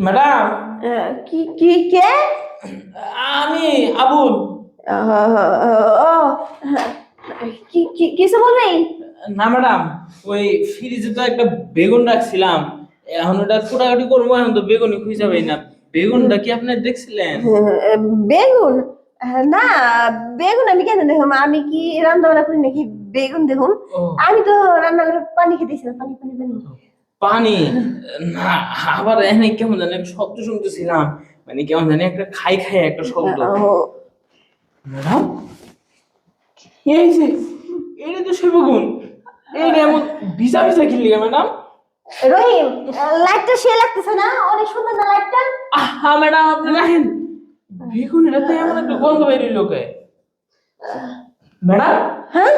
Madam, কি কি কে? আমি আবুল। ও কি কি কিছু বলবি? না ম্যাডাম, ওই ফ্রিজে তো একটা বেগুন রাখছিলাম, এখন ওটা কোটাকুটি করবো, এখন তো বেগুনই খুঁজে পাই না। বেগুনটা কি আপনি দেখছিলেন? বেগুন? না, বেগুন আমি কেন দেখুন? আমি কি রান্না বান্না করি নাকি বেগুন দেখুন? ও, আমি তো রান্না করে পানি খেতেছিলাম, পানি পানি পানি। পানি? না, আবার এখানে কেমন জানি একটা শব্দ শুনতেছিলাম, মানে কেমন জানি একটা খাই খাই একটা শব্দ। ম্যাডাম, এই যে, এটা তো সে বেগুন, এইটা এমন ভিজা ভিজা কি লিখে ম্যাডাম? রহিম, লাইটটা সে লাগতেছে না? অনেক সুন্দর না লাইটটা? আহা ম্যাডাম, আপনি রাখেন, বেগুন এটা তো এমন একটা গন্ধ বেরিয়ে লোকে। ম্যাডাম, হ্যাঁ?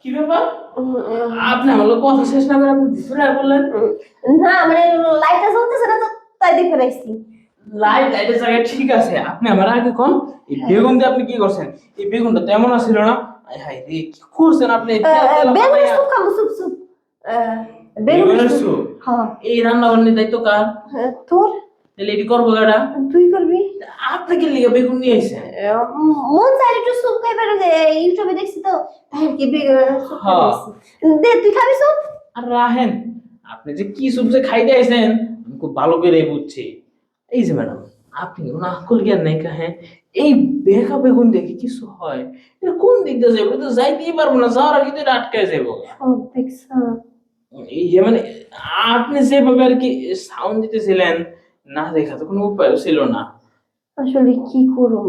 কি ব্যাপার? আপনি আমার লোক কথা শেষ না করে আপনি ভিতরে আর বললেন? না মানে লাইটটা জ্বলতেছে না তো, তাই দেখে রাখছি। লাইটের জায়গায় ঠিক আছে, আপনি আমার আগে কোন এই বেগুন দিয়ে আপনি কি করছেন? এই বেগুনটা তো এমন ছিল না। আয় হায় রে, কি করছেন আপনি? বেগুনের স্যুপ খাবো, স্যুপ স্যুপ। বেগুনের স্যুপ? হ্যাঁ। এই রান্না বান্নার দায়িত্ব কার? তোর। তাহলে এটি করবো কারা? তুই করবি। আপনাকে লিগে বেগুন নিয়ে আইছেন? মন চাই একটু স্যুপ খাইবার, যে ইউটিউবে দেখছি তো, তাই কি স্যুপ হ্যাঁ। খাইছি। দে তুই খাবি স্যুপ? আর রাহেন, আপনি যে কি স্যুপ যে খাইতে আইছেন আমি খুব ভালো করে বুঝছি। এই যে ম্যাডাম, আপনি কোনো আকল জ্ঞান নাই কা? হ্যাঁ, এই বেকা বেগুন দেখে কিছু হয়? এটা কোন দিক দিয়ে যাবো? এটা তো যাইতেই পারবো না, যাওয়ার আগে তো এটা আটকায় যাবো। সব দেখছ? এই যে মানে আপনি যেভাবে আর কি সাউন্ড দিতেছিলেন, না দেখা তো কোনো উপায় ছিল না। আসলে কি করুম,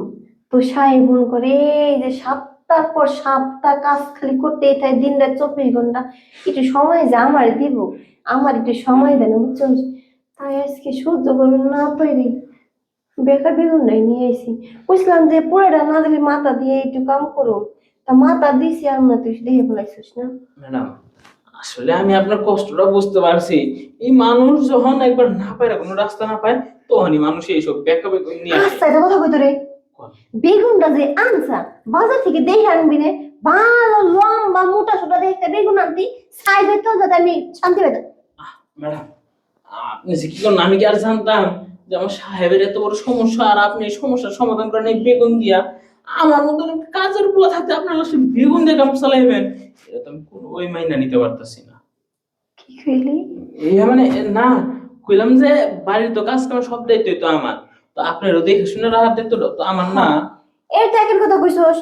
তো সাহেব মন করে এই যে সপ্তাহ পর সপ্তাহ কাজ খালি করতেই থাকে, দিন রাত 24 ঘন্টা। একটু সময় যে আমার দিব, আমার একটু সময় দেন বুঝছো? তাই আজকে সহ্য করবেন না পারি, বেকার বেগুন নাই নিয়ে আইছি। বুঝলাম যে পুরোটা না দিলে মাথা দিয়ে একটু কাম করুম, তা মাথা দিছি আর না, তুই দেখে ফেলাইছিস না? ম্যাডাম, আসলে আমি আপনার কষ্টটা বুঝতে পারছি। এই মানুষ যখন একবার না পায়, কোনো রাস্তা না পায়, তখনই মানুষ এইসব বেকা বেগুন নিয়ে আসে। আচ্ছা এটা কথা কইতো রে, বেগুনটা যে আনছা বাজার থেকে দেখে আনবি রে, ভালো লম্বা মোটা সোটা দেখতে বেগুন আনতি, সাইজ হইতো যাতে আমি শান্তি পেতাম। ম্যাডাম, আপনি যে কি করেন আমি কি আর জানতাম যে আমার সাহেবের এত বড় সমস্যা, আর আপনি এই সমস্যার সমাধান করেন এই বেগুন দিয়া? আমার মতন একটা কাজের পোলা থাকতে আপনার লাস্টে বেগুন দিয়ে কাম চালাইবেন, এটা তো আমি কোনো ওই মাইনা নিতে পারতাছি না। কি কইলি? এই মানে না, কইলাম যে বাড়ির তো কাজ কাম সব দায়িত্বই তো আমার, তো আপনারও দেখে শুনে রাখার দায়িত্ব তো আমার না? এটা একের কথা কইছস।